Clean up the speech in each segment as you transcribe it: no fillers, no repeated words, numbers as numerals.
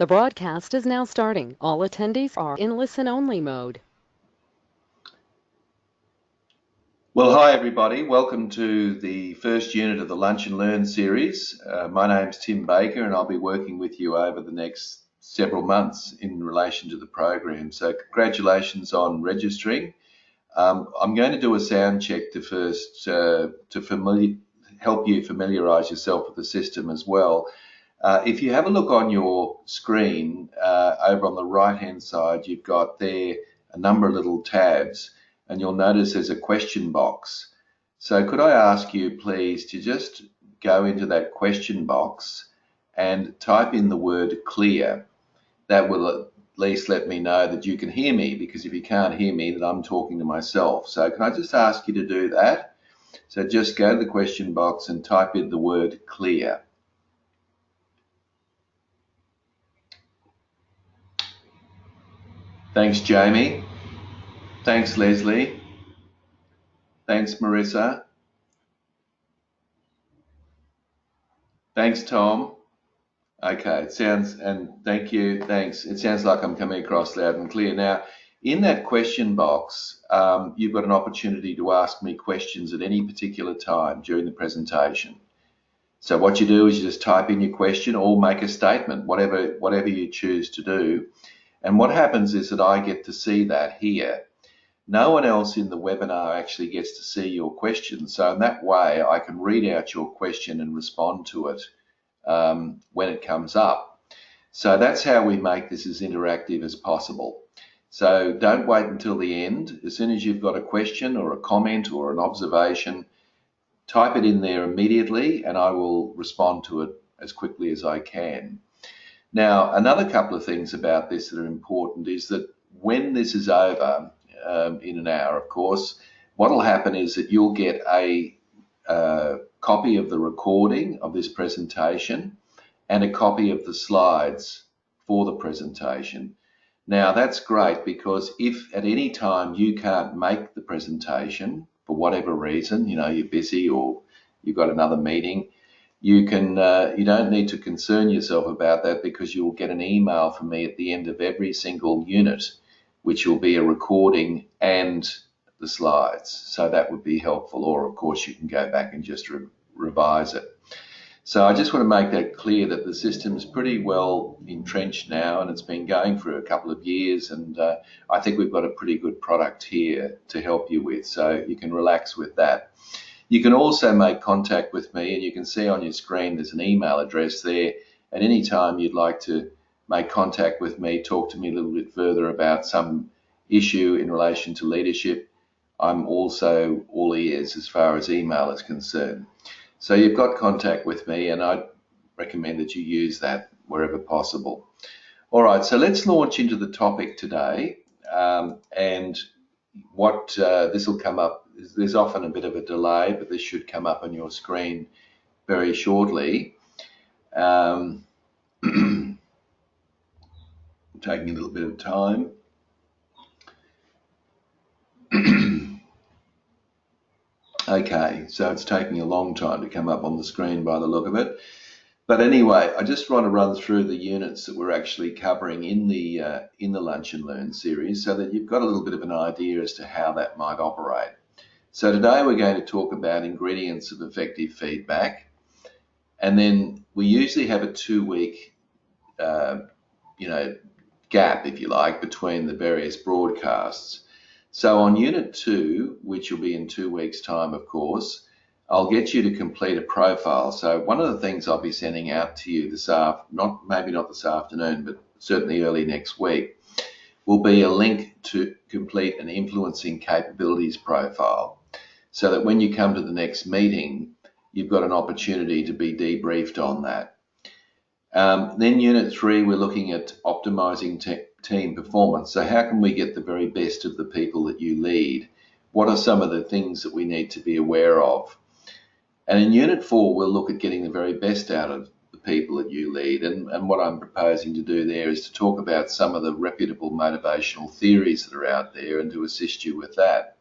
The broadcast is now starting. All attendees are in listen-only mode. Well, hi everybody. Welcome to the first unit of the Lunch and Learn series. My name's Tim Baker and I'll be working with you over the next several months in relation to the program. So congratulations on registering. I'm going to do a sound check to first help you familiarise yourself with the system as well. If you have a look on your screen, over on the right-hand side, you've got there a number of little tabs, and you'll notice there's a question box. So could I ask you please to just go into that question box and type in the word clear. That will at least let me know that you can hear me, because if you can't hear me, then I'm talking to myself. So can I just ask you to do that? So just go to the question box and type in the word clear. Thanks, Jamie. Thanks, Leslie. Thanks, Marissa. Thanks, Tom. Okay, it sounds, and thank you, thanks. It sounds like I'm coming across loud and clear. Now, in that question box, you've got an opportunity to ask me questions at any particular time during the presentation. So what you do is you just type in your question or make a statement, whatever you choose to do. And what happens is that I get to see that here. No one else in the webinar actually gets to see your question. So in that way, I can read out your question and respond to it when it comes up. So that's how we make this as interactive as possible. So don't wait until the end. As soon as you've got a question or a comment or an observation, type it in there immediately and I will respond to it as quickly as I can. Now, another couple of things about this that are important is that when this is over, in an hour, of course, what will happen is that you'll get a copy of the recording of this presentation and a copy of the slides for the presentation. Now, that's great, because if at any time you can't make the presentation for whatever reason, you know, you're busy or you've got another meeting, you don't need to concern yourself about that, because you'll get an email from me at the end of every single unit, which will be a recording and the slides. So that would be helpful, or of course you can go back and just revise it. So I just want to make that clear that the system's pretty well entrenched now, and it's been going for a couple of years, and I think we've got a pretty good product here to help you with, so you can relax with that. You can also make contact with me, and you can see on your screen there's an email address there. At any time you'd like to make contact with me, talk to me a little bit further about some issue in relation to leadership, I'm also all ears as far as email is concerned. So you've got contact with me, and I'd recommend that you use that wherever possible. All right, so let's launch into the topic today, and what this will come up, there's often a bit of a delay, but this should come up on your screen very shortly. Taking a little bit of time. Okay, so it's taking a long time to come up on the screen by the look of it. But anyway, I just want to run through the units that we're actually covering in the Lunch and Learn series, so that you've got a little bit of an idea as to how that might operate. So today we're going to talk about ingredients of effective feedback, and then we usually have a 2-week gap, if you like, between the various broadcasts. So on Unit 2, which will be in 2 weeks' time, of course, I'll get you to complete a profile. So one of the things I'll be sending out to you maybe not this afternoon, but certainly early next week, will be a link to complete an influencing capabilities profile, so that when you come to the next meeting, you've got an opportunity to be debriefed on that. Then Unit 3, we're looking at optimizing team performance. So how can we get the very best of the people that you lead? What are some of the things that we need to be aware of? And in Unit 4, we'll look at getting the very best out of the people that you lead. And what I'm proposing to do there is to talk about some of the reputable motivational theories that are out there and to assist you with that.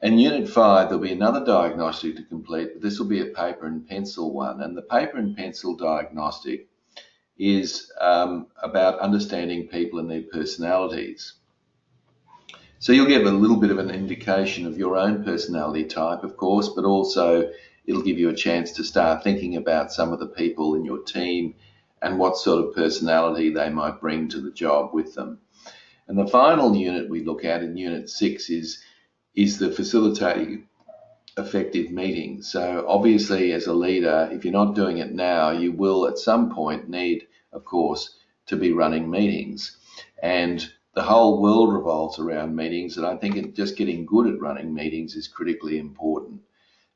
In Unit 5, there'll be another diagnostic to complete, but this will be a paper and pencil one. And the paper and pencil diagnostic is about understanding people and their personalities. So you'll get a little bit of an indication of your own personality type, of course, but also it'll give you a chance to start thinking about some of the people in your team and what sort of personality they might bring to the job with them. And the final unit we look at in Unit 6 is the facilitating effective meetings. So obviously, as a leader, if you're not doing it now, you will at some point need, of course, to be running meetings. And the whole world revolves around meetings, and I think just getting good at running meetings is critically important.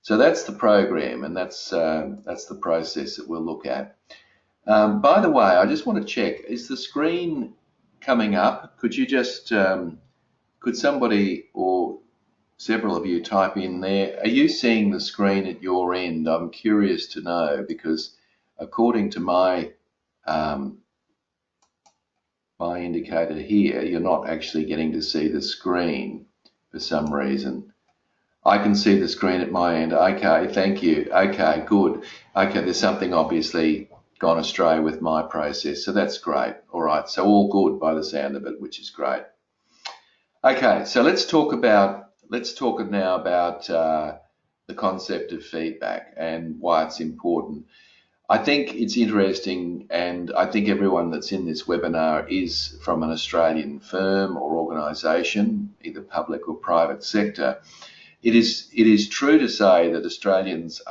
So that's the program, and that's the process that we'll look at. By the way, I just want to check, is the screen coming up? Could you just, could somebody or several of you type in there, are you seeing the screen at your end? I'm curious to know, because according to my my indicator here, you're not actually getting to see the screen for some reason. I can see the screen at my end. Okay, thank you. Okay, good. Okay, there's something obviously gone astray with my process, so that's great. All right, so all good by the sound of it, which is great. Okay, so let's talk now about the concept of feedback and why it's important. I think it's interesting, and I think everyone that's in this webinar is from an Australian firm or organisation, either public or private sector. It is true to say that Australians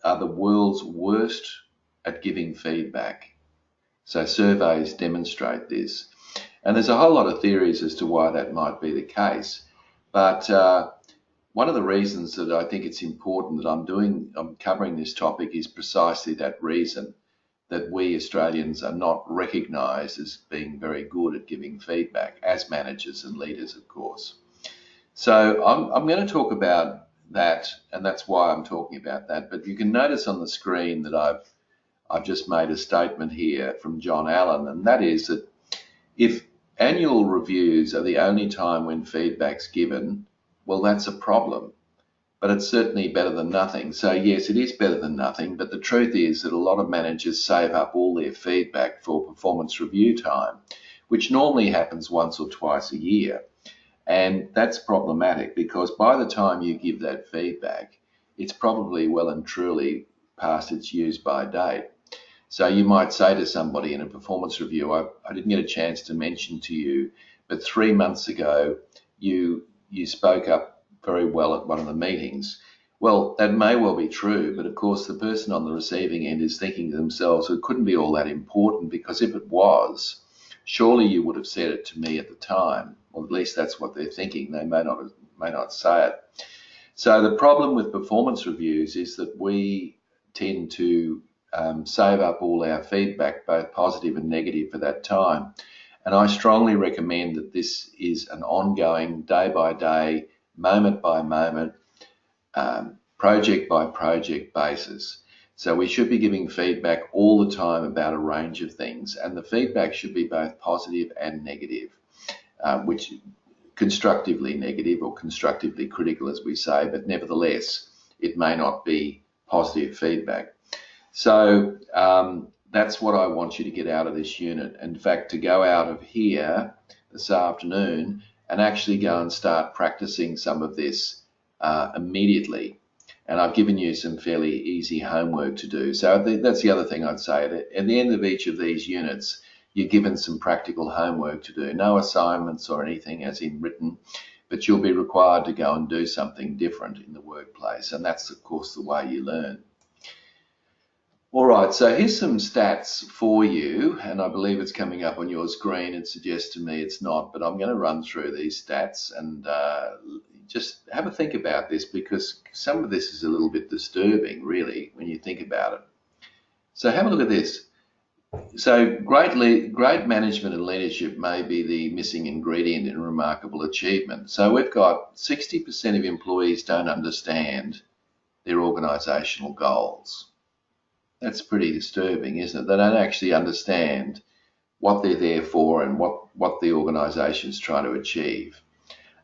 are the world's worst at giving feedback. So surveys demonstrate this. And there's a whole lot of theories as to why that might be the case. But one of the reasons that I think it's important that I'm covering this topic is precisely that reason, that we Australians are not recognised as being very good at giving feedback, as managers and leaders, of course. So I'm going to talk about that, and that's why I'm talking about that. But you can notice on the screen that I've just made a statement here from John Allen, and that is that if annual reviews are the only time when feedback's given, well, that's a problem, but it's certainly better than nothing. So yes, it is better than nothing, but the truth is that a lot of managers save up all their feedback for performance review time, which normally happens once or twice a year. And that's problematic because by the time you give that feedback, it's probably well and truly past its use by date. So you might say to somebody in a performance review, I didn't get a chance to mention to you, but 3 months ago, you spoke up very well at one of the meetings. Well, that may well be true, but of course the person on the receiving end is thinking to themselves, it couldn't be all that important, because if it was, surely you would have said it to me at the time, or at least that's what they're thinking. They may not say it. So the problem with performance reviews is that we tend to save up all our feedback, both positive and negative, for that time. And I strongly recommend that this is an ongoing, day by day, moment by moment, project by project basis. So we should be giving feedback all the time about a range of things, and the feedback should be both positive and negative, which constructively negative or constructively critical, as we say, but nevertheless, it may not be positive feedback. So that's what I want you to get out of this unit. In fact, to go out of here this afternoon and actually go and start practicing some of this immediately. And I've given you some fairly easy homework to do. So that's the other thing I'd say. At the end of each of these units, you're given some practical homework to do. No assignments or anything as in written, but you'll be required to go and do something different in the workplace. And that's, of course, the way you learn. All right, so here's some stats for you, and I believe it's coming up on your screen. It suggests to me it's not, but I'm going to run through these stats and just have a think about this, because some of this is a little bit disturbing, really, when you think about it. So have a look at this. So great management and leadership may be the missing ingredient in remarkable achievement. So we've got 60% of employees don't understand their organisational goals. That's pretty disturbing, isn't it? They don't actually understand what they're there for and what the organisation's trying to achieve.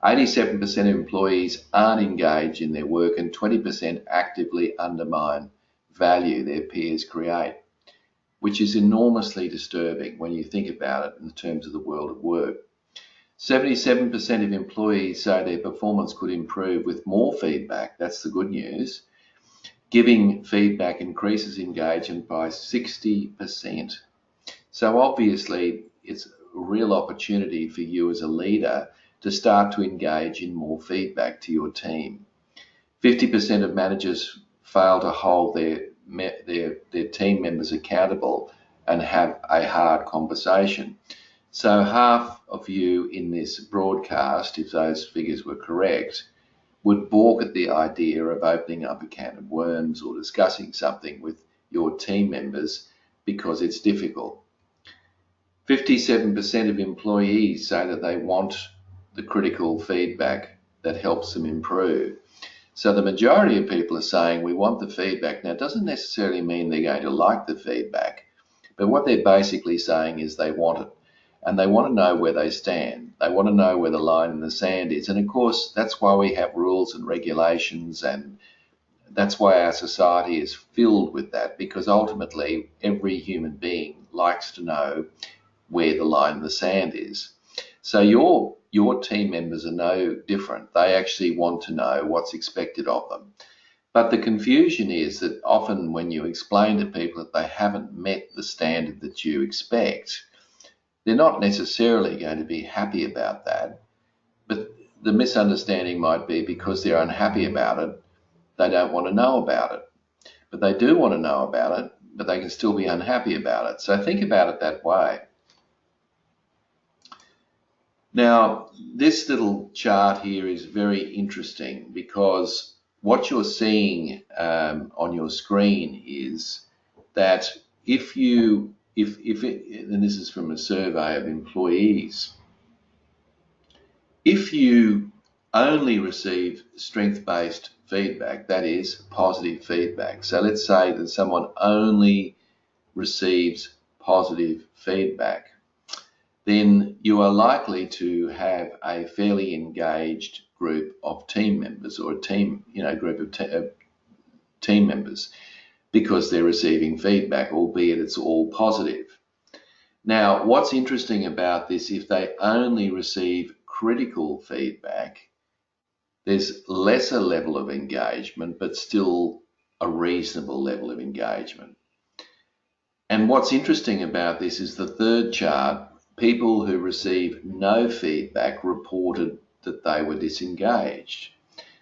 87% of employees aren't engaged in their work, and 20% actively undermine value their peers create. which is enormously disturbing when you think about it in terms of the world of work. 77% of employees say their performance could improve with more feedback. That's the good news. Giving feedback increases engagement by 60%. So obviously, it's a real opportunity for you as a leader to start to engage in more feedback to your team. 50% of managers fail to hold their team members accountable and have a hard conversation. So half of you in this broadcast, if those figures were correct, would balk at the idea of opening up a can of worms or discussing something with your team members because it's difficult. 57% of employees say that they want the critical feedback that helps them improve. So the majority of people are saying we want the feedback. Now, it doesn't necessarily mean they're going to like the feedback, but what they're basically saying is they want it. And they want to know where they stand. They want to know where the line in the sand is. And of course, that's why we have rules and regulations, and that's why our society is filled with that, because ultimately every human being likes to know where the line in the sand is. So your team members are no different. They actually want to know what's expected of them. But the confusion is that often when you explain to people that they haven't met the standard that you expect, they're not necessarily going to be happy about that. But the misunderstanding might be because they're unhappy about it, they don't want to know about it. But they do want to know about it, but they can still be unhappy about it. So think about it that way. Now, this little chart here is very interesting because what you're seeing on your screen is that and this is from a survey of employees, if you only receive strength-based feedback, that is positive feedback. So let's say that someone only receives positive feedback, then you are likely to have a fairly engaged group of team members, or a team, group of team members, because they're receiving feedback, albeit it's all positive. Now, what's interesting about this, if they only receive critical feedback, there's lesser level of engagement, but still a reasonable level of engagement. And what's interesting about this is the third chart. People who receive no feedback reported that they were disengaged.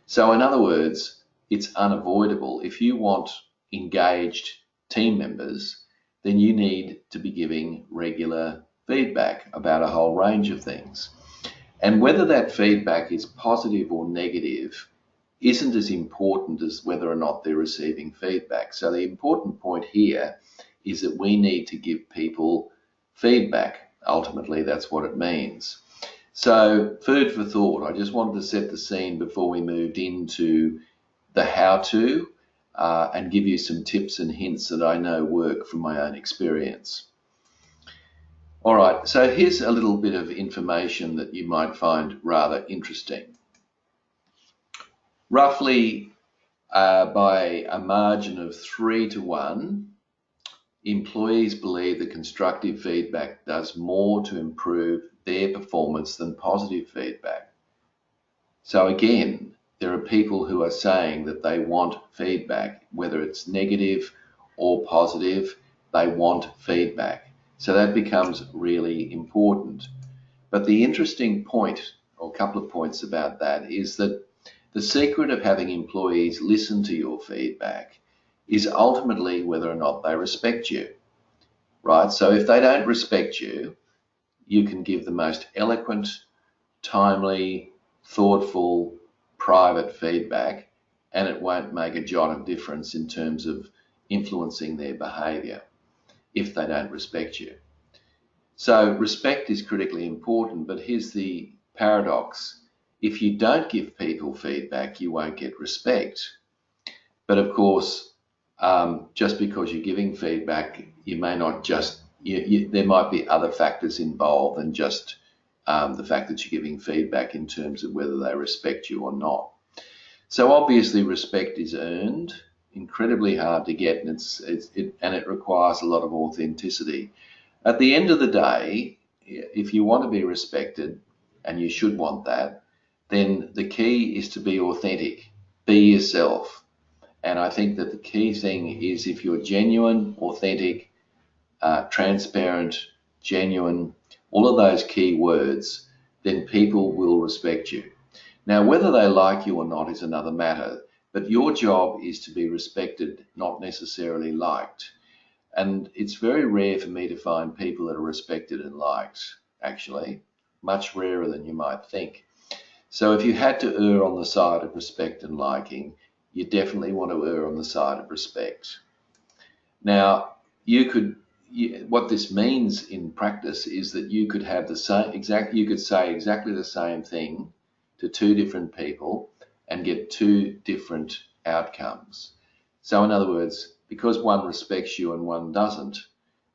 So in other words, it's unavoidable. If you want engaged team members, then you need to be giving regular feedback about a whole range of things. And whether that feedback is positive or negative isn't as important as whether or not they're receiving feedback. So the important point here is that we need to give people feedback. Ultimately, that's what it means. So food for thought. I just wanted to set the scene before we moved into the how-to and give you some tips and hints that I know work from my own experience. All right, so here's a little bit of information that you might find rather interesting. Roughly by a margin of 3-1, employees believe that constructive feedback does more to improve their performance than positive feedback. So again, there are people who are saying that they want feedback, whether it's negative or positive, they want feedback. So that becomes really important. But the interesting point, or a couple of points about that, is that the secret of having employees listen to your feedback is ultimately whether or not they respect you, right? So if they don't respect you, you can give the most eloquent, timely, thoughtful, private feedback, and it won't make a jot of difference in terms of influencing their behaviour if they don't respect you. So respect is critically important, but here's the paradox. If you don't give people feedback, you won't get respect. But of course, just because you're giving feedback, you may not just, there might be other factors involved than just the fact that you're giving feedback in terms of whether they respect you or not. So obviously respect is earned, incredibly hard to get, and it requires a lot of authenticity. At the end of the day, if you want to be respected, and you should want that, then the key is to be authentic, be yourself. And I think that the key thing is if you're genuine, authentic, transparent, genuine, all of those key words, then people will respect you. Now, whether they like you or not is another matter, but your job is to be respected, not necessarily liked. And it's very rare for me to find people that are respected and liked, actually, much rarer than you might think. So if you had to err on the side of respect and liking, you definitely want to err on the side of respect. Now, what this means in practice is that you could have you could say exactly the same thing to two different people and get two different outcomes. So in other words, because one respects you and one doesn't,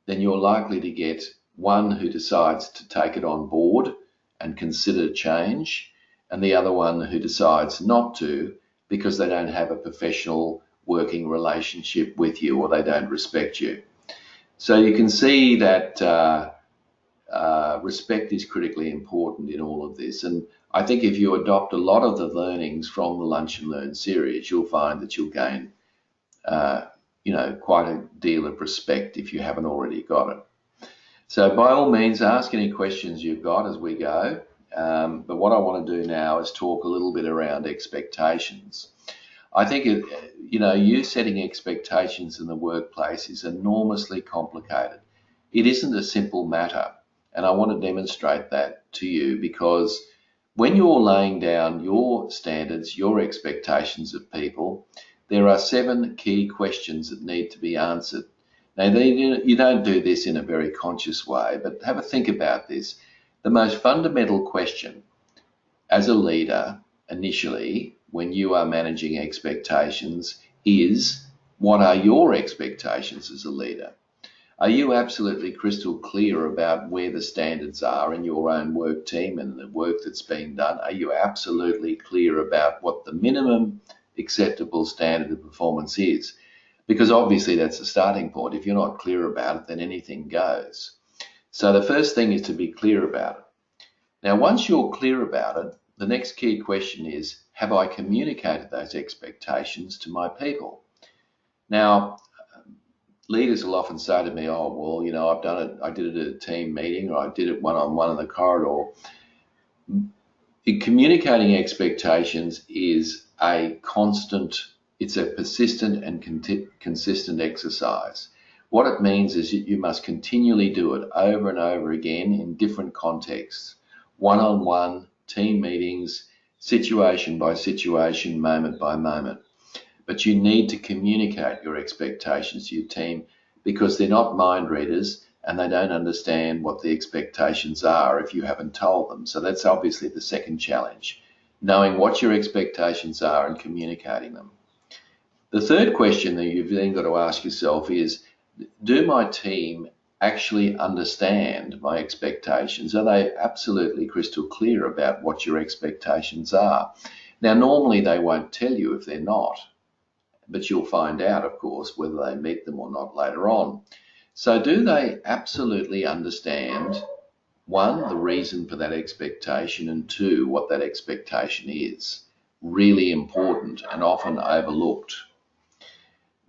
then you're likely to get one who decides to take it on board and consider change, and the other one who decides not to because they don't have a professional working relationship with you or they don't respect you. So you can see that respect is critically important in all of this. And I think if you adopt a lot of the learnings from the Lunch and Learn series, you'll find that you'll gain, quite a deal of respect if you haven't already got it. So by all means, ask any questions you've got as we go. But what I want to do now is talk a little bit around expectations. I think, you setting expectations in the workplace is enormously complicated. It isn't a simple matter. And I want to demonstrate that to you because when you're laying down your standards, your expectations of people, there are 7 key questions that need to be answered. Now, you don't do this in a very conscious way, but have a think about this. The most fundamental question as a leader initially, when you are managing expectations, is what are your expectations as a leader? Are you absolutely crystal clear about where the standards are in your own work team and the work that's being done? Are you absolutely clear about what the minimum acceptable standard of performance is? Because obviously that's the starting point. If you're not clear about it, then anything goes. So the first thing is to be clear about it. Now, once you're clear about it, the next key question is, have I communicated those expectations to my people? Now, leaders will often say to me, oh, well, I've done it, I did it at a team meeting or I did it one-on-one in the corridor. Communicating expectations is it's a persistent and consistent exercise. What it means is you must continually do it over and over again in different contexts, one-on-one, team meetings, situation by situation, moment by moment. But you need to communicate your expectations to your team because they're not mind readers and they don't understand what the expectations are if you haven't told them. So that's obviously the second challenge, knowing what your expectations are and communicating them. The third question that you've then got to ask yourself is, do my team actually understand my expectations? Are they absolutely crystal clear about what your expectations are? Now, normally they won't tell you if they're not, but you'll find out, of course, whether they meet them or not later on. So do they absolutely understand, 1, the reason for that expectation, and 2, what that expectation is? Really important and often overlooked.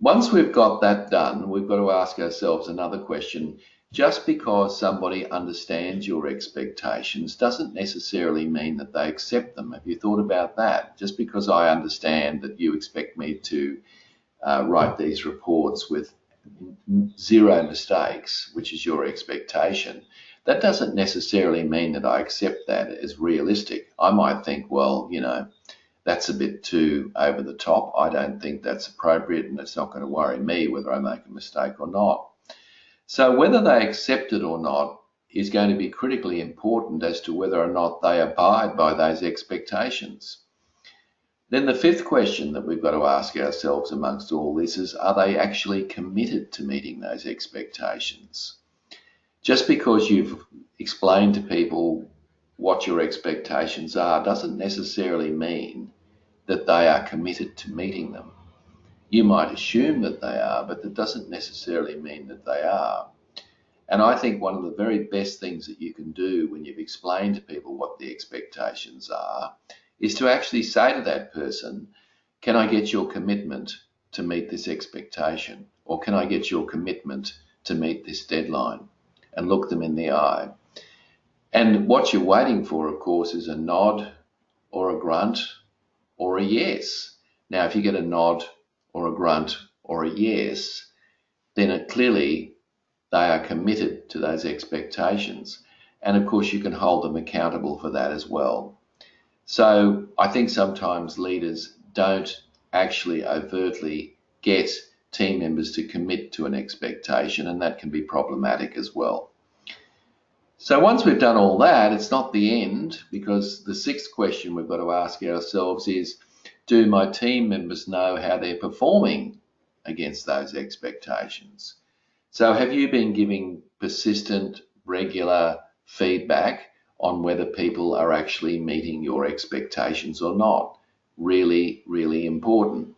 Once we've got that done, we've got to ask ourselves another question. Just because somebody understands your expectations doesn't necessarily mean that they accept them. Have you thought about that? Just because I understand that you expect me to write these reports with 0 mistakes, which is your expectation, that doesn't necessarily mean that I accept that as realistic. I might think, well, that's a bit too over the top. I don't think that's appropriate and it's not going to worry me whether I make a mistake or not. So whether they accept it or not is going to be critically important as to whether or not they abide by those expectations. Then the 5th question that we've got to ask ourselves amongst all this is, are they actually committed to meeting those expectations? Just because you've explained to people what your expectations are doesn't necessarily mean that they are committed to meeting them. You might assume that they are, but that doesn't necessarily mean that they are. And I think one of the very best things that you can do when you've explained to people what the expectations are is to actually say to that person, can I get your commitment to meet this expectation? Or can I get your commitment to meet this deadline? And look them in the eye. And what you're waiting for, of course, is a nod or a grunt or a yes. Now, if you get a nod or a grunt or a yes, then clearly they are committed to those expectations. And of course, you can hold them accountable for that as well. So I think sometimes leaders don't actually overtly get team members to commit to an expectation, and that can be problematic as well. So once we've done all that, it's not the end, because the sixth question we've got to ask ourselves is, do my team members know how they're performing against those expectations? So have you been giving persistent, regular feedback on whether people are actually meeting your expectations or not? Really, really important.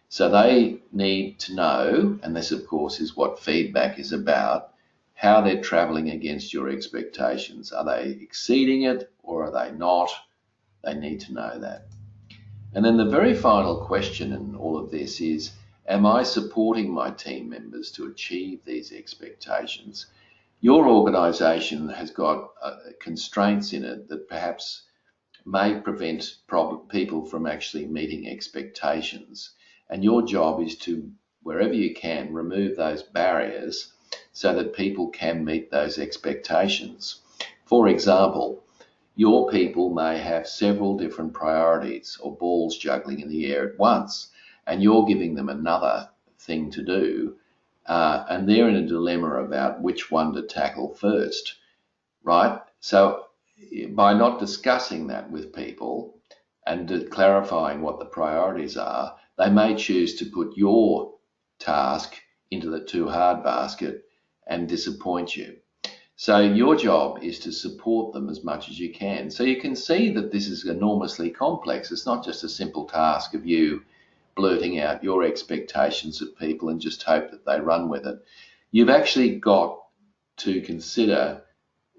So they need to know, and this of course is what feedback is about, how they're traveling against your expectations. Are they exceeding it or are they not? They need to know that. And then the very final question in all of this is, am I supporting my team members to achieve these expectations? Your organisation has got constraints in it that perhaps may prevent people from actually meeting expectations. And your job is to, wherever you can, remove those barriers so that people can meet those expectations. For example, your people may have several different priorities or balls juggling in the air at once, and you're giving them another thing to do, and they're in a dilemma about which one to tackle first, right? So by not discussing that with people and clarifying what the priorities are, they may choose to put your task into the too hard basket and disappoint you. So your job is to support them as much as you can. So you can see that this is enormously complex. It's not just a simple task of you blurting out your expectations of people and just hope that they run with it. You've actually got to consider,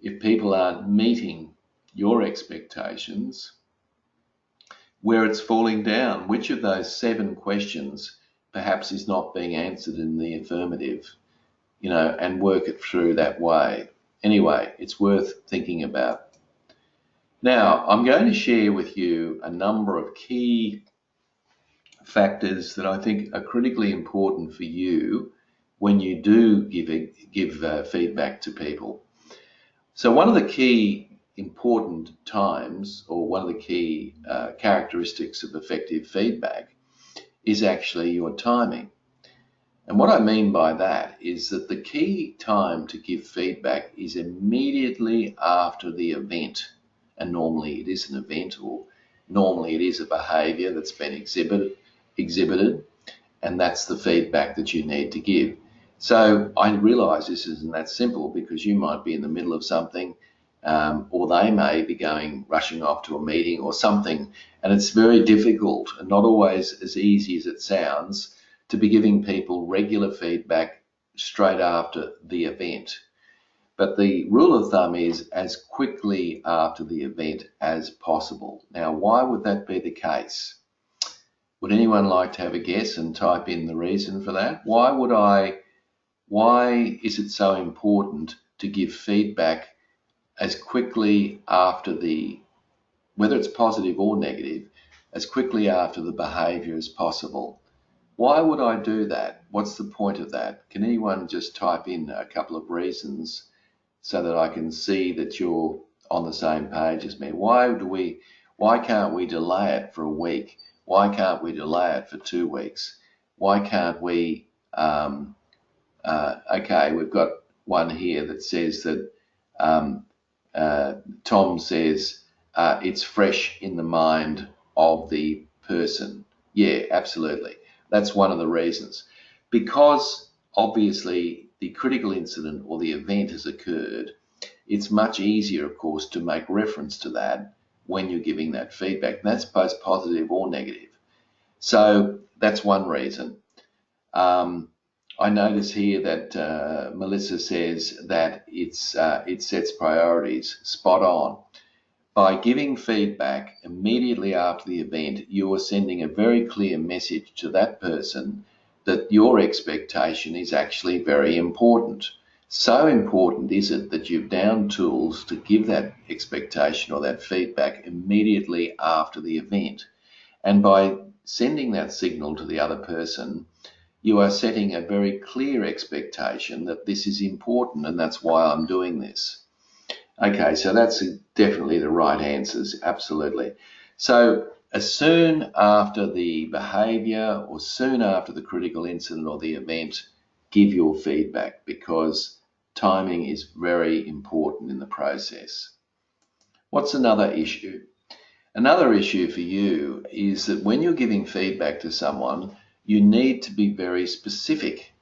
if people aren't meeting your expectations, where it's falling down. Which of those 7 questions perhaps is not being answered in the affirmative, and work it through that way. Anyway, it's worth thinking about. Now, I'm going to share with you a number of key factors that I think are critically important for you when you do give feedback to people. So one of the key important times, or one of the key characteristics of effective feedback, is actually your timing. And what I mean by that is that the key time to give feedback is immediately after the event. And normally it is an event, or normally it is a behaviour that's been exhibited, and that's the feedback that you need to give. So I realise this isn't that simple, because you might be in the middle of something, or they may be rushing off to a meeting or something, and it's very difficult and not always as easy as it sounds to be giving people regular feedback straight after the event. But the rule of thumb is as quickly after the event as possible. Now, why would that be the case? Would anyone like to have a guess and type in the reason for that? Why is it so important to give feedback as quickly after whether it's positive or negative, as quickly after the behaviour as possible? Why would I do that? What's the point of that? Can anyone just type in a couple of reasons so that I can see that you're on the same page as me? Why can't we delay it for a week? Why can't we delay it for 2 weeks? Why can't we, okay, we've got one here that says that Tom says it's fresh in the mind of the person. Yeah, absolutely. That's one of the reasons. Because obviously the critical incident or the event has occurred, it's much easier, of course, to make reference to that when you're giving that feedback. And that's both positive or negative. So that's one reason. I notice here that Melissa says that it sets priorities. Spot on. By giving feedback immediately after the event, you are sending a very clear message to that person that your expectation is actually very important. So important is it that you've downed tools to give that expectation or that feedback immediately after the event. And by sending that signal to the other person, you are setting a very clear expectation that this is important and that's why I'm doing this. Okay, so that's definitely the right answers, absolutely. So as soon after the behaviour or soon after the critical incident or the event, give your feedback, because timing is very important in the process. What's another issue? Another issue for you is that when you're giving feedback to someone, you need to be very specific.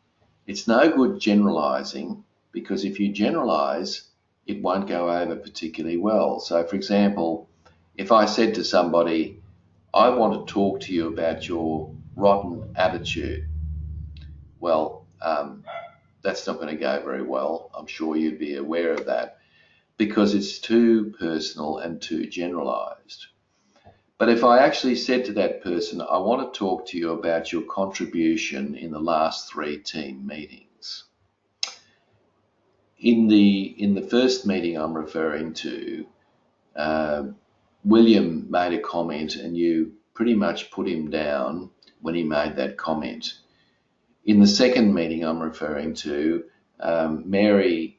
It's no good generalising, because if you generalise, it won't go over particularly well. So, for example, if I said to somebody, I want to talk to you about your rotten attitude, well, that's not going to go very well. I'm sure you'd be aware of that, because it's too personal and too generalised. But if I actually said to that person, I want to talk to you about your contribution in the last 3 team meetings. In the first meeting I'm referring to, William made a comment and you pretty much put him down when he made that comment. In the second meeting I'm referring to, Mary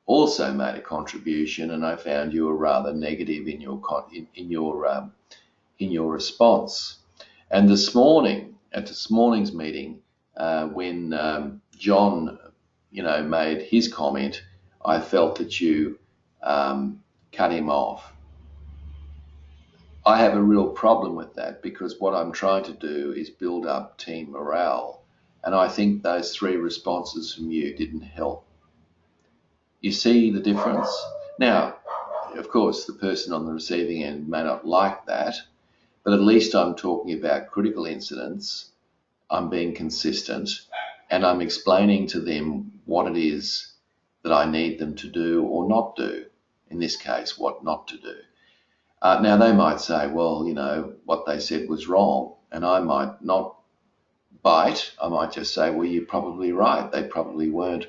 also made a contribution and I found you were rather negative in your response. And this morning, at this morning's meeting, when John made his comment, I felt that you cut him off. I have a real problem with that, because what I'm trying to do is build up team morale, and I think those 3 responses from you didn't help. You see the difference? Now, of course, the person on the receiving end may not like that, but at least I'm talking about critical incidents, I'm being consistent, and I'm explaining to them what it is that I need them to do or not do. In this case, what not to do. Now, they might say, well, what they said was wrong, and I might not bite. I might just say, well, you're probably right. They probably weren't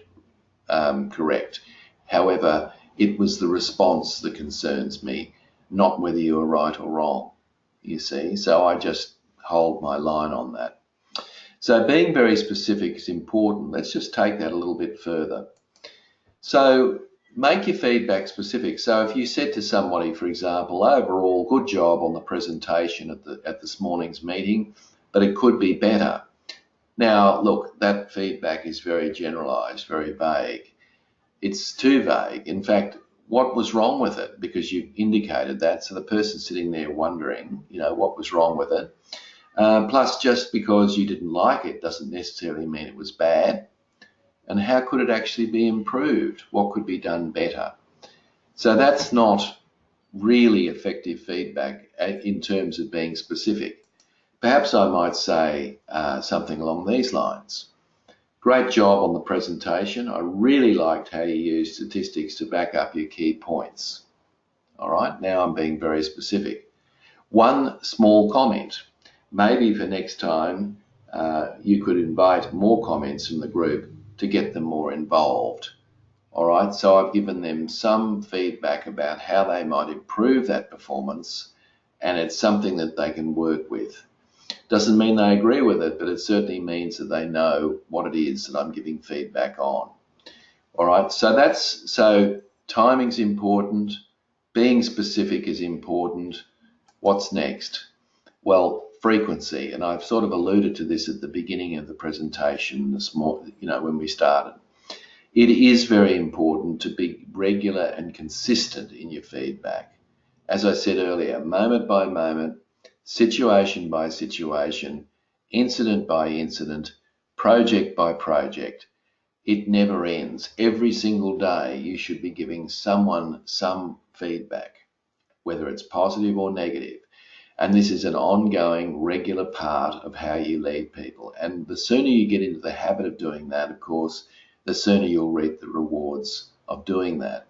correct. However, it was the response that concerns me, not whether you were right or wrong, you see. So I just hold my line on that. So being very specific is important. Let's just take that a little bit further. So make your feedback specific. So if you said to somebody, for example, overall, good job on the presentation at this morning's meeting, but it could be better. Now, look, that feedback is very generalised, very vague. It's too vague. In fact, what was wrong with it? Because you indicated that, so the person sitting there wondering, what was wrong with it. Plus, just because you didn't like it doesn't necessarily mean it was bad. And how could it actually be improved? What could be done better? So that's not really effective feedback in terms of being specific. Perhaps I might say something along these lines. Great job on the presentation. I really liked how you used statistics to back up your key points. All right, now I'm being very specific. One small comment. Maybe for next time you could invite more comments from the group to get them more involved. All right, so I've given them some feedback about how they might improve that performance, and it's something that they can work with. Doesn't mean they agree with it, but it certainly means that they know what it is that I'm giving feedback on. All right, so timing's important, being specific is important. What's next? Well, frequency, and I've sort of alluded to this at the beginning of the presentation this morning, when we started. It is very important to be regular and consistent in your feedback. As I said earlier, moment by moment, situation by situation, incident by incident, project by project. It never ends. Every single day you should be giving someone some feedback, whether it's positive or negative. And this is an ongoing, regular part of how you lead people. And the sooner you get into the habit of doing that, of course, the sooner you'll reap the rewards of doing that.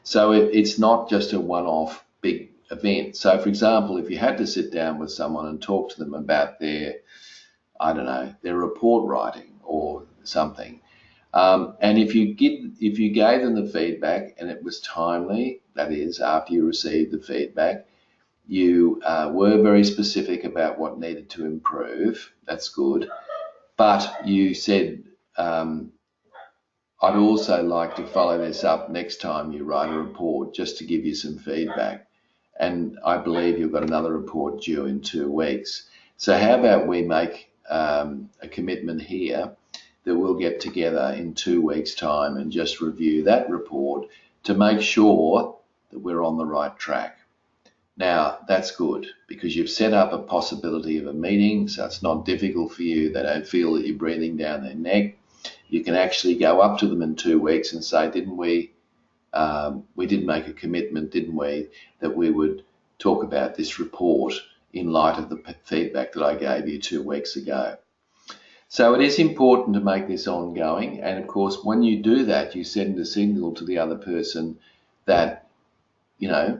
So it's not just a one-off big event. So, for example, if you had to sit down with someone and talk to them about their, I don't know, their report writing or something, and if you gave them the feedback and it was timely, that is, after you received the feedback, you were very specific about what needed to improve. That's good. But you said, I'd also like to follow this up next time you write a report just to give you some feedback. And I believe you've got another report due in 2 weeks. So how about we make a commitment here that we'll get together in 2 weeks' time and just review that report to make sure that we're on the right track. Now, that's good because you've set up a possibility of a meeting, so it's not difficult for you. They don't feel that you're breathing down their neck. You can actually go up to them in 2 weeks and say, didn't we did make a commitment, didn't we, that we would talk about this report in light of the feedback that I gave you 2 weeks ago. So it is important to make this ongoing. And of course, when you do that, you send a signal to the other person that, you know,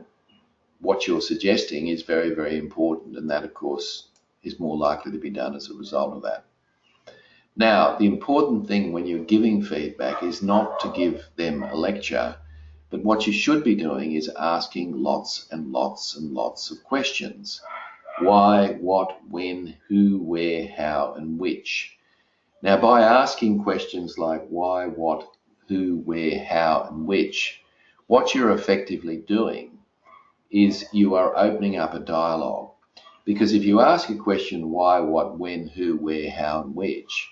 what you're suggesting is very, very important. And that, of course, is more likely to be done as a result of that. Now, the important thing when you're giving feedback is not to give them a lecture, but what you should be doing is asking lots and lots and lots of questions. Why, what, when, who, where, how, and which. Now, by asking questions like why, what, who, where, how, and which, what you're effectively doing is you are opening up a dialogue. Because if you ask a question, why, what, when, who, where, how, and which,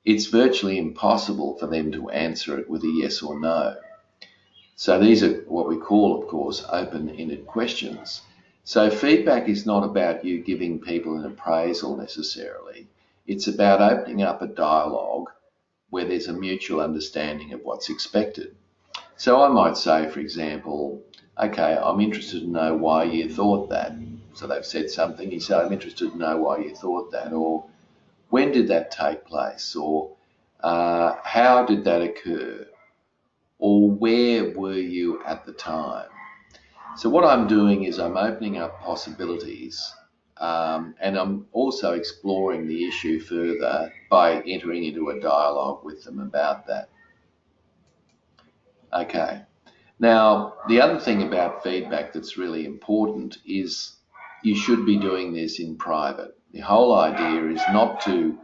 it's virtually impossible for them to answer it with a yes or no. So these are what we call, of course, open-ended questions. So feedback is not about you giving people an appraisal necessarily. It's about opening up a dialogue where there's a mutual understanding of what's expected. So I might say, for example, okay, I'm interested to know why you thought that. So they've said something, you say, I'm interested to know why you thought that, or when did that take place, or how did that occur, or where were you at the time? So what I'm doing is I'm opening up possibilities, and I'm also exploring the issue further by entering into a dialogue with them about that. Okay. Now, the other thing about feedback that's really important is you should be doing this in private. The whole idea is not to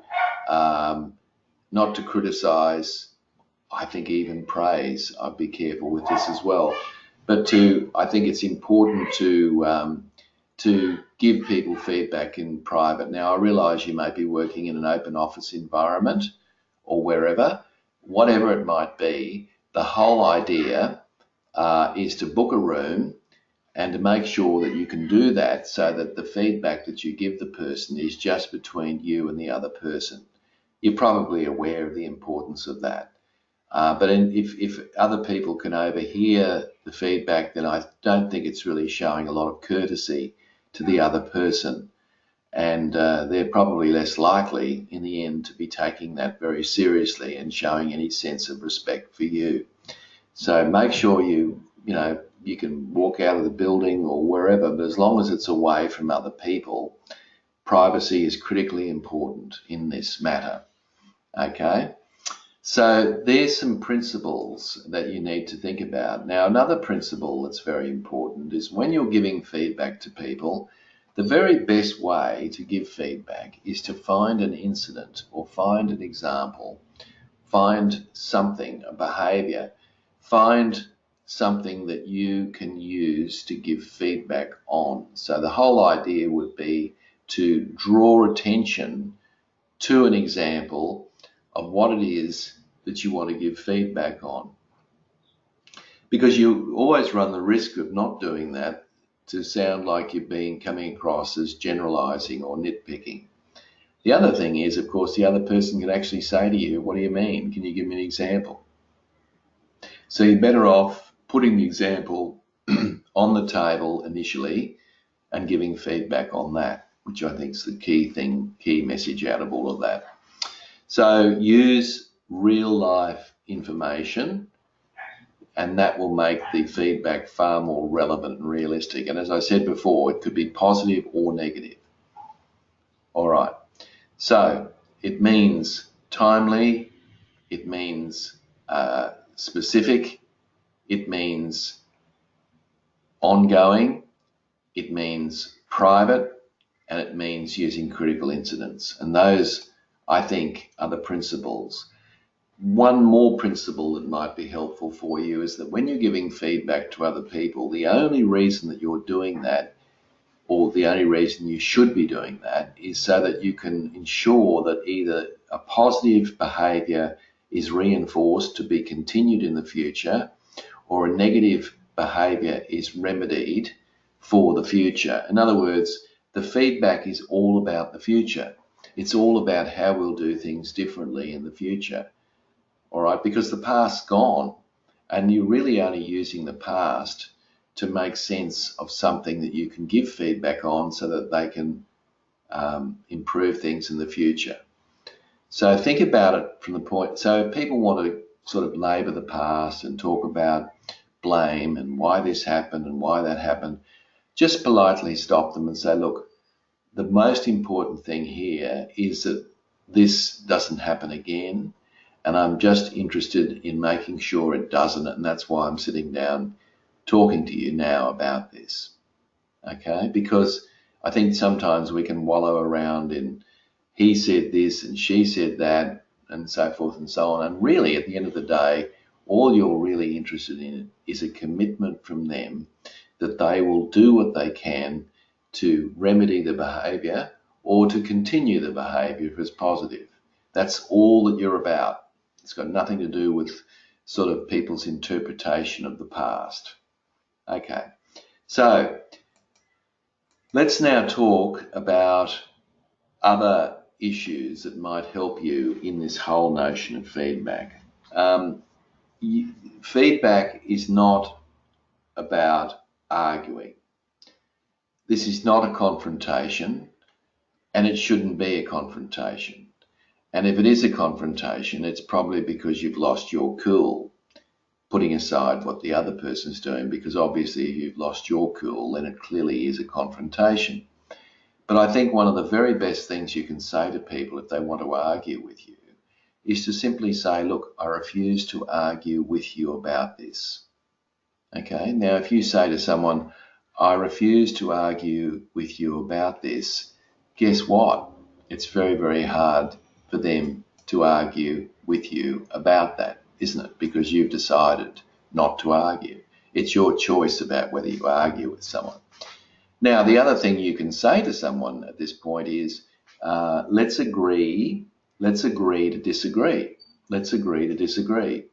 criticize, I think even praise. I'd be careful with this as well. But I think it's important to give people feedback in private. Now, I realize you may be working in an open office environment or wherever, whatever it might be. The whole idea is to book a room and to make sure that you can do that so that the feedback that you give the person is just between you and the other person. You're probably aware of the importance of that. But if other people can overhear the feedback, then I don't think it's really showing a lot of courtesy to the other person. And they're probably less likely in the end to be taking that very seriously and showing any sense of respect for you. So make sure you can walk out of the building or wherever, but as long as it's away from other people, privacy is critically important in this matter. Okay? So there's some principles that you need to think about. Now, another principle that's very important is when you're giving feedback to people, the very best way to give feedback is to find an incident or find an example, find something, a behavior, find something that you can use to give feedback on. So the whole idea would be to draw attention to an example of what it is that you want to give feedback on. Because you always run the risk of not doing that to sound like you're coming across as generalizing or nitpicking. The other thing is, of course, the other person can actually say to you, what do you mean? Can you give me an example? So you're better off putting the example on the table initially and giving feedback on that, which I think is the key message out of all of that. So use real life information, and that will make the feedback far more relevant and realistic. And as I said before, it could be positive or negative. All right. So it means timely, it means specific, it means ongoing, it means private, and it means using critical incidents. And those, I think, are the principles. One more principle that might be helpful for you is that when you're giving feedback to other people, the only reason that you're doing that, or the only reason you should be doing that, is so that you can ensure that either a positive behaviour is reinforced to be continued in the future, or a negative behaviour is remedied for the future. In other words, the feedback is all about the future. It's all about how we'll do things differently in the future. All right, because the past's gone, and you're really only using the past to make sense of something that you can give feedback on so that they can improve things in the future. So think about it from the point, so people want to sort of labour the past and talk about blame and why this happened and why that happened. Just politely stop them and say, look, the most important thing here is that this doesn't happen again, and I'm just interested in making sure it doesn't, and that's why I'm sitting down talking to you now about this. Okay? Because I think sometimes we can wallow around in he said this and she said that and so forth and so on, and really at the end of the day, all you're really interested in is a commitment from them that they will do what they can to remedy the behaviour or to continue the behaviour if it's positive. That's all that you're about. It's got nothing to do with sort of people's interpretation of the past. Okay, so let's now talk about other issues that might help you in this whole notion of feedback. Feedback is not about arguing. This is not a confrontation, and it shouldn't be a confrontation. And if it is a confrontation, it's probably because you've lost your cool, putting aside what the other person's doing, because obviously if you've lost your cool, then it clearly is a confrontation. But I think one of the very best things you can say to people if they want to argue with you is to simply say, look, I refuse to argue with you about this. Okay, now if you say to someone, I refuse to argue with you about this, guess what? It's very, very hard for them to argue with you about that, isn't it? Because you've decided not to argue. It's your choice about whether you argue with someone. Now, the other thing you can say to someone at this point is, let's agree to disagree. Let's agree to disagree.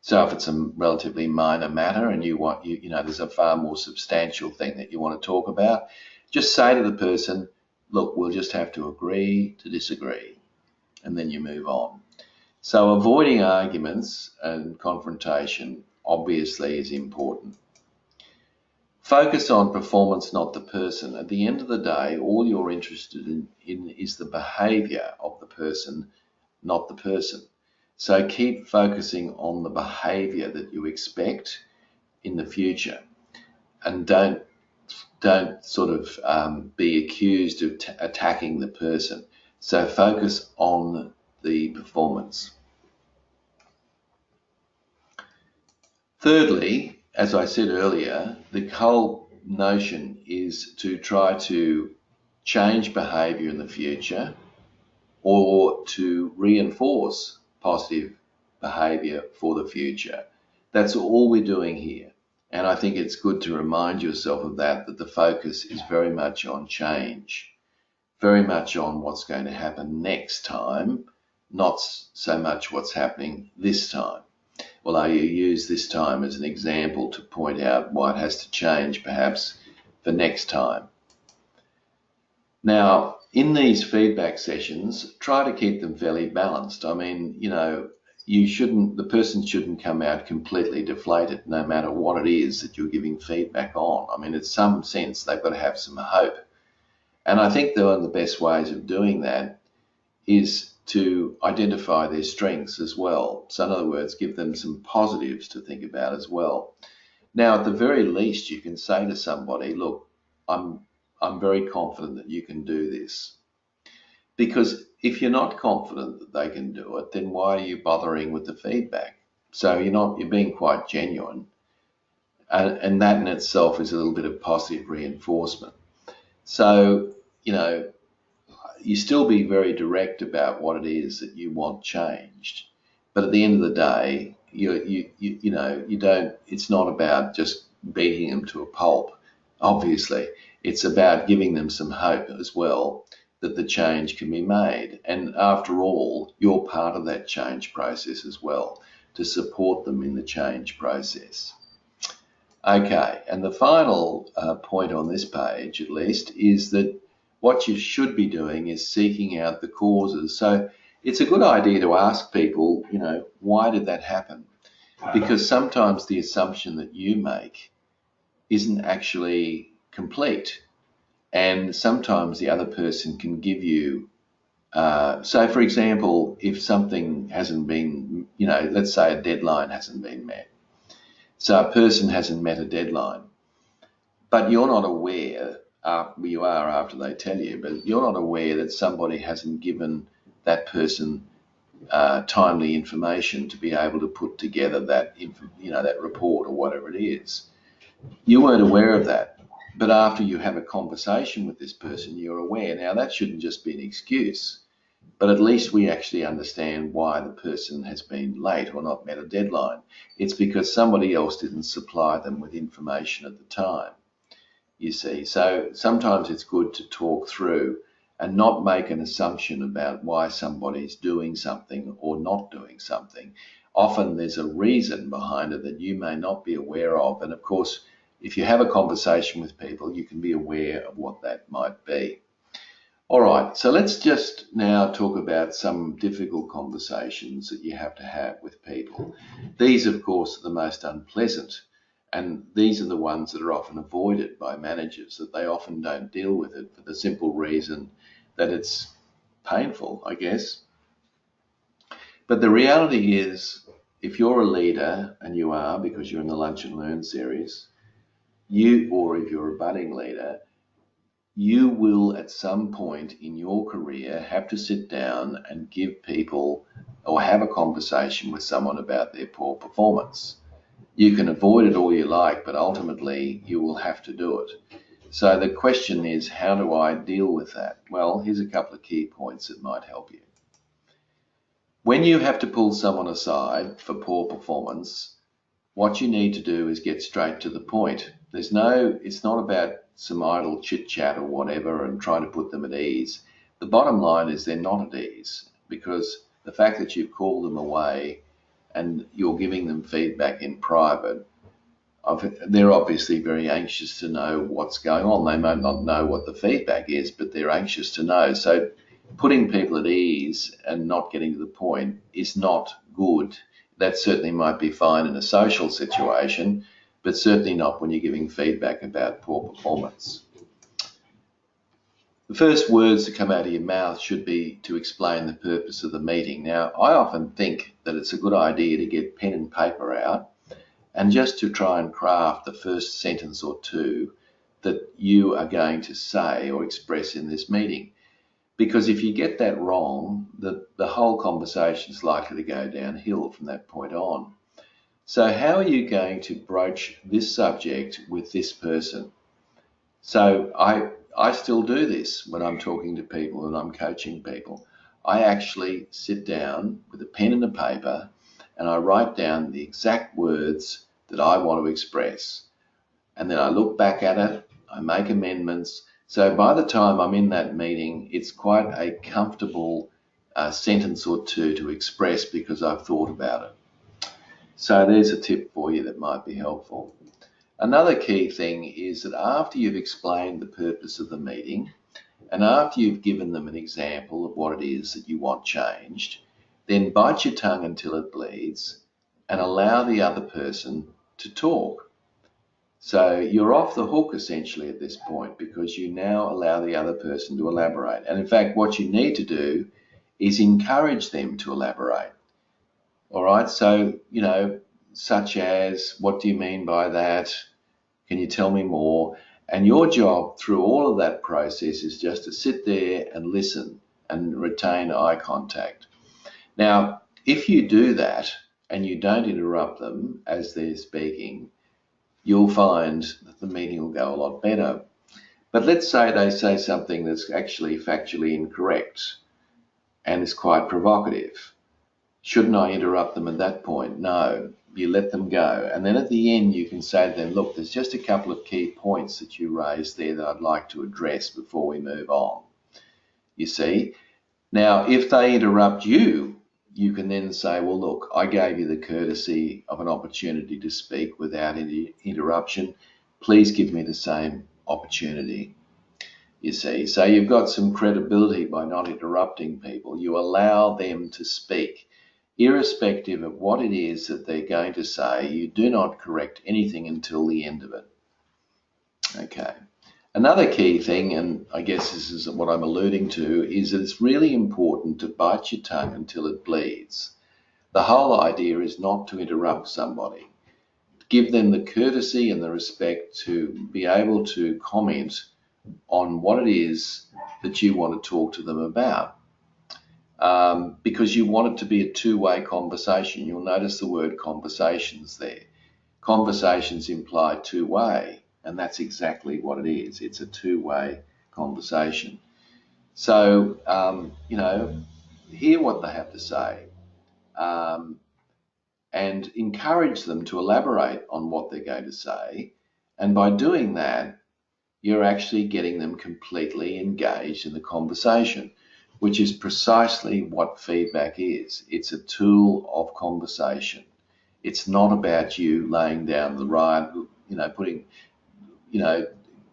So if it's a relatively minor matter and you want, there's a far more substantial thing that you want to talk about, just say to the person, look, we'll just have to agree to disagree, and then you move on. So avoiding arguments and confrontation obviously is important. Focus on performance, not the person. At the end of the day, all you're interested in is the behaviour of the person, not the person. So keep focusing on the behaviour that you expect in the future, and don't sort of be accused of attacking the person. So focus on the performance. Thirdly, as I said earlier, the whole notion is to try to change behaviour in the future or to reinforce positive behaviour for the future. That's all we're doing here. And I think it's good to remind yourself of that the focus is very much on change, very much on what's going to happen next time, not so much what's happening this time. Well, I use this time as an example to point out what has to change perhaps for next time. Now, in these feedback sessions, try to keep them fairly balanced. I mean, the person shouldn't come out completely deflated no matter what it is that you're giving feedback on. I mean, in some sense, they've got to have some hope. And I think that one of the best ways of doing that is to identify their strengths as well. So in other words, give them some positives to think about as well. Now, at the very least, you can say to somebody, look, I'm very confident that you can do this. Because if you're not confident that they can do it, then why are you bothering with the feedback? So you're being quite genuine. And that in itself is a little bit of positive reinforcement. So, you still be very direct about what it is that you want changed. But at the end of the day, you don't. It's not about just beating them to a pulp. Obviously, it's about giving them some hope as well that the change can be made. And after all, you're part of that change process as well, to support them in the change process. Okay, and the final point on this page, at least, is that what you should be doing is seeking out the causes. So it's a good idea to ask people, why did that happen? Because sometimes the assumption that you make isn't actually complete. And sometimes the other person can give you, so for example, if something hasn't been, let's say a deadline hasn't been met. So a person hasn't met a deadline, but you're not aware, you are after they tell you, but you're not aware that somebody hasn't given that person timely information to be able to put together that, that report or whatever it is. You weren't aware of that, but after you have a conversation with this person, you're aware. Now that shouldn't just be an excuse, but at least we actually understand why the person has been late or not met a deadline. It's because somebody else didn't supply them with information at the time, you see. So sometimes it's good to talk through and not make an assumption about why somebody's doing something or not doing something. Often there's a reason behind it that you may not be aware of. And of course, if you have a conversation with people, you can be aware of what that might be. All right, so let's just now talk about some difficult conversations that you have to have with people. These, of course, are the most unpleasant, and these are the ones that are often avoided by managers, that they often don't deal with it for the simple reason that it's painful, I guess. But the reality is, if you're a leader, and you are because you're in the Lunch and Learn series, or if you're a budding leader, you will at some point in your career have to sit down and give people or have a conversation with someone about their poor performance. You can avoid it all you like, but ultimately you will have to do it. So the question is, how do I deal with that? Well, here's a couple of key points that might help you. When you have to pull someone aside for poor performance, what you need to do is get straight to the point. It's not about some idle chit chat or whatever and trying to put them at ease. The bottom line is they're not at ease, because the fact that you've called them away and you're giving them feedback in private, they're obviously very anxious to know what's going on. They might not know what the feedback is, but they're anxious to know. So putting people at ease and not getting to the point is not good. That certainly might be fine in a social situation, but certainly not when you're giving feedback about poor performance. The first words to come out of your mouth should be to explain the purpose of the meeting. Now, I often think that it's a good idea to get pen and paper out and just to try and craft the first sentence or two that you are going to say or express in this meeting. Because if you get that wrong, the whole conversation is likely to go downhill from that point on. So how are you going to broach this subject with this person? So I still do this when I'm talking to people and I'm coaching people. I actually sit down with a pen and a paper and I write down the exact words that I want to express. And then I look back at it, I make amendments. So by the time I'm in that meeting, it's quite a comfortable sentence or two to express because I've thought about it. So there's a tip for you that might be helpful. Another key thing is that after you've explained the purpose of the meeting and after you've given them an example of what it is that you want changed, then bite your tongue until it bleeds and allow the other person to talk. So you're off the hook essentially at this point because you now allow the other person to elaborate. And in fact, what you need to do is encourage them to elaborate. All right, so, such as, what do you mean by that? Can you tell me more? And your job through all of that process is just to sit there and listen and retain eye contact. Now, if you do that and you don't interrupt them as they're speaking, you'll find that the meeting will go a lot better. But let's say they say something that's actually factually incorrect and is quite provocative. Shouldn't I interrupt them at that point? No, you let them go. And then at the end, you can say to them, look, there's just a couple of key points that you raised there that I'd like to address before we move on. You see? Now, if they interrupt you, you can then say, well, look, I gave you the courtesy of an opportunity to speak without any interruption. Please give me the same opportunity. You see? So you've got some credibility by not interrupting people. You allow them to speak. Irrespective of what it is that they're going to say, you do not correct anything until the end of it. Okay. Another key thing, and I guess this is what I'm alluding to, is that it's really important to bite your tongue until it bleeds. The whole idea is not to interrupt somebody. Give them the courtesy and the respect to be able to comment on what it is that you want to talk to them about. Because you want it to be a two-way conversation. You'll notice the word conversations there. Conversations imply two-way, and that's exactly what it is. It's a two-way conversation. So, hear what they have to say and encourage them to elaborate on what they're going to say. And by doing that, you're actually getting them completely engaged in the conversation, which is precisely what feedback is. It's a tool of conversation. It's not about you laying down the right,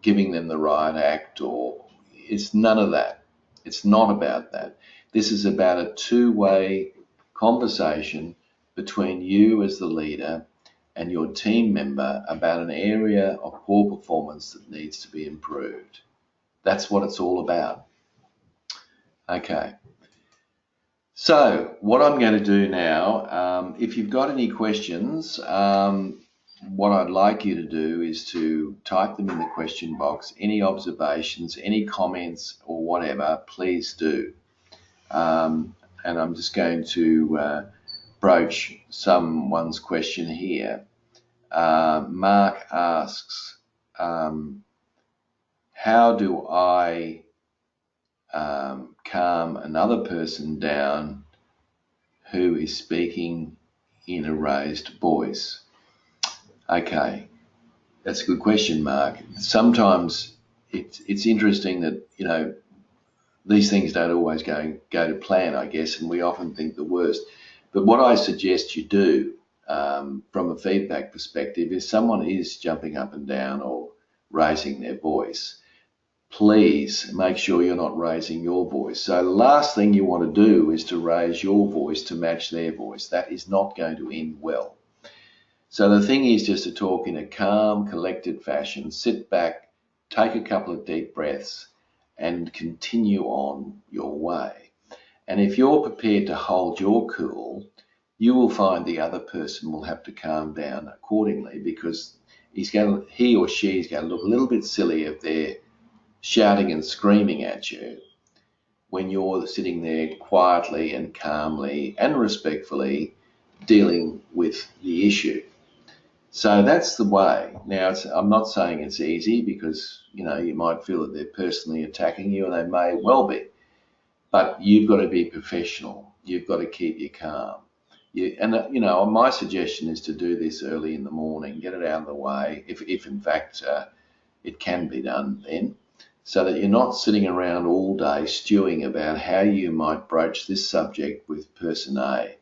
giving them the right act, or it's none of that. It's not about that. This is about a two-way conversation between you as the leader and your team member about an area of poor performance that needs to be improved. That's what it's all about. Okay. So what I'm going to do now, if you've got any questions, what I'd like you to do is to type them in the question box. Any observations, any comments or whatever, please do. And I'm just going to broach someone's question here. Mark asks, how do I calm another person down who is speaking in a raised voice? Okay, that's a good question, Mark. Sometimes it's interesting that these things don't always go to plan, I guess, and we often think the worst. But what I suggest you do from a feedback perspective is someone is jumping up and down or raising their voice, please make sure you're not raising your voice. So the last thing you want to do is to raise your voice to match their voice. That is not going to end well. So the thing is just to talk in a calm, collected fashion, sit back, take a couple of deep breaths, and continue on your way. And if you're prepared to hold your cool, you will find the other person will have to calm down accordingly, because he or she is going to look a little bit silly if they're shouting and screaming at you when you're sitting there quietly and calmly and respectfully dealing with the issue. So that's the way. Now, I'm not saying it's easy, because you might feel that they're personally attacking you, and they may well be, but you've got to be professional. You've got to keep you calm. My suggestion is to do this early in the morning, get it out of the way, if in fact it can be done then, so that you're not sitting around all day stewing about how you might broach this subject with person A.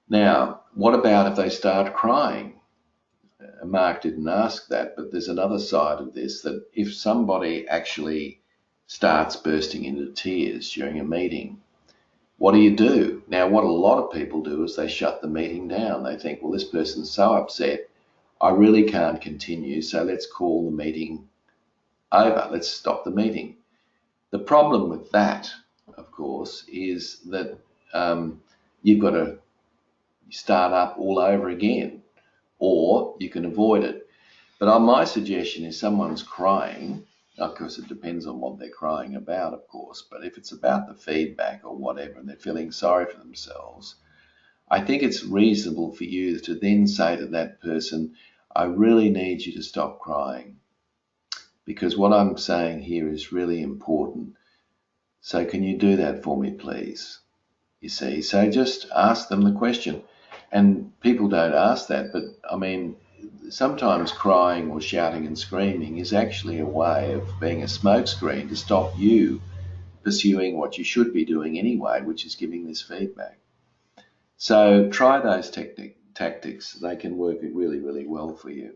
Now, what about if they start crying? Mark didn't ask that, but there's another side of this, that if somebody actually starts bursting into tears during a meeting, what do you do? Now, what a lot of people do is they shut the meeting down. They think, well, this person's so upset, I really can't continue, so let's call the meeting over. Let's stop the meeting. The problem with that, of course, is that you've got to start up all over again, or you can avoid it. But my suggestion is someone's crying. Of course, it depends on what they're crying about, of course, but if it's about the feedback or whatever and they're feeling sorry for themselves, I think it's reasonable for you to then say to that person, I really need you to stop crying, because what I'm saying here is really important. So can you do that for me, please? You see, so just ask them the question. And people don't ask that, but I mean, sometimes crying or shouting and screaming is actually a way of being a smokescreen to stop you pursuing what you should be doing anyway, which is giving this feedback. So try those tactics. They can work really, really well for you.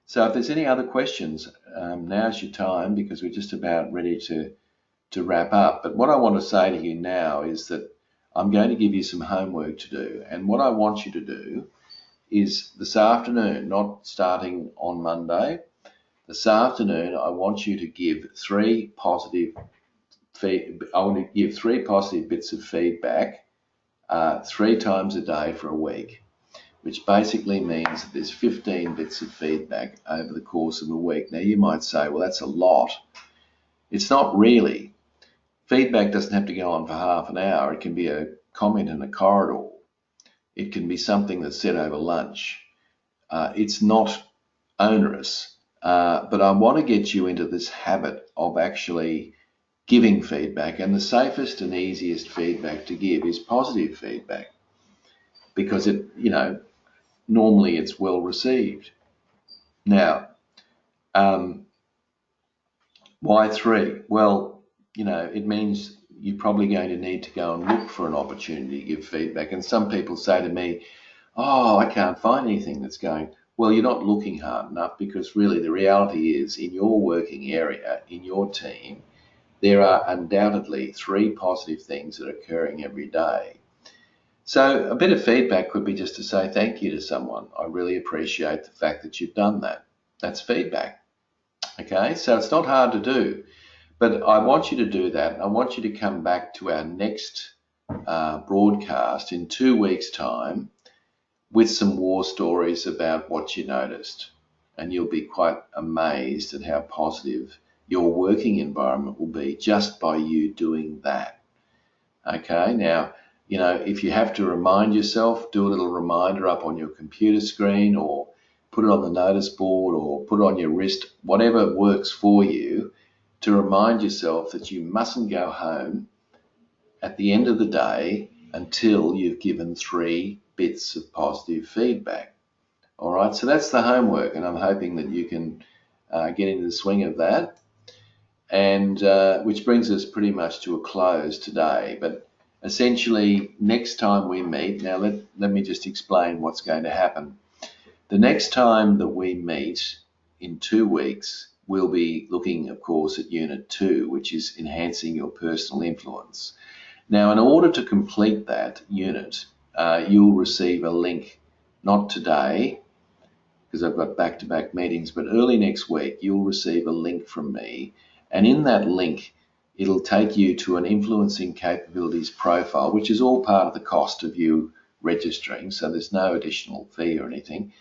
So if there's any other questions, now's your time, because we're just about ready to wrap up. But what I want to say to you now is that I'm going to give you some homework to do. And what I want you to do is this afternoon, not starting on Monday, this afternoon, I want you to give three positive bits of feedback 3 times a day for a week, which basically means that there's 15 bits of feedback over the course of a week. Now, you might say, well, that's a lot. It's not really. Feedback doesn't have to go on for half an hour. It can be a comment in a corridor. It can be something that's said over lunch. It's not onerous, but I want to get you into this habit of actually giving feedback. And the safest and easiest feedback to give is positive feedback, because normally it's well received. Now, why 3? Well, it means you're probably going to need to go and look for an opportunity to give feedback. And some people say to me, oh, I can't find anything that's going. Well, you're not looking hard enough, because really the reality is, in your working area, in your team, there are undoubtedly 3 positive things that are occurring every day. So a bit of feedback could be just to say thank you to someone. I really appreciate the fact that you've done that. That's feedback. Okay, so it's not hard to do. But I want you to do that. I want you to come back to our next broadcast in 2 weeks' time with some war stories about what you noticed. And you'll be quite amazed at how positive your working environment will be just by you doing that. Okay, now, if you have to remind yourself, do a little reminder up on your computer screen, or put it on the notice board, or put it on your wrist, whatever works for you, to remind yourself that you mustn't go home at the end of the day until you've given 3 bits of positive feedback. All right, so that's the homework, and I'm hoping that you can get into the swing of that, and which brings us pretty much to a close today. But essentially, next time we meet, now let me just explain what's going to happen. The next time that we meet in 2 weeks, we'll be looking, of course, at Unit 2, which is enhancing your personal influence. Now, in order to complete that unit, you'll receive a link, not today, because I've got back-to-back meetings, but early next week, you'll receive a link from me. And in that link, it'll take you to an influencing capabilities profile, which is all part of the cost of you registering, so there's no additional fee or anything.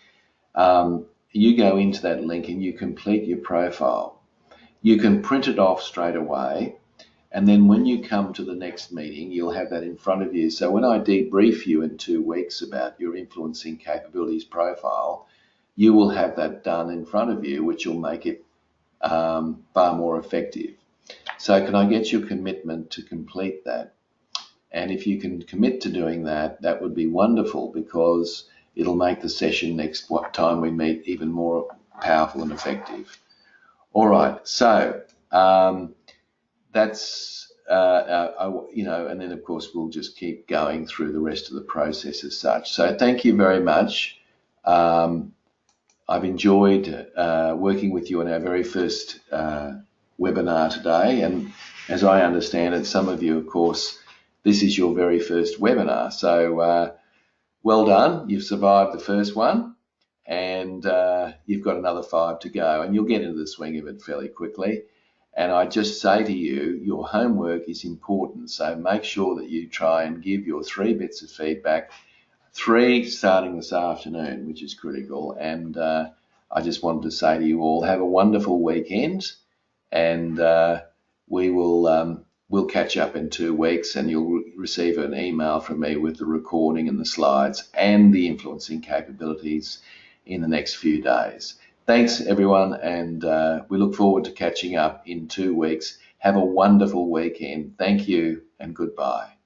You go into that link and you complete your profile. You can print it off straight away, and then when you come to the next meeting, you'll have that in front of you. So when I debrief you in 2 weeks about your influencing capabilities profile, you will have that done in front of you, which will make it far more effective. So can I get your commitment to complete that? And if you can commit to doing that, that would be wonderful, because it'll make the session next time we meet even more powerful and effective. All right, so that's, and then of course we'll just keep going through the rest of the process as such. So thank you very much. I've enjoyed working with you on our very first webinar today, and as I understand it, some of you, of course, this is your very first webinar. So well done, you've survived the first one, and you've got another 5 to go, and you'll get into the swing of it fairly quickly. And I just say to you, your homework is important, so make sure that you try and give your 3 bits of feedback, 3 starting this afternoon, which is critical. And I just wanted to say to you all, have a wonderful weekend, and we'll catch up in 2 weeks, and you'll receive an email from me with the recording and the slides and the influencing capabilities in the next few days. Thanks, everyone, and we look forward to catching up in 2 weeks. Have a wonderful weekend. Thank you and goodbye.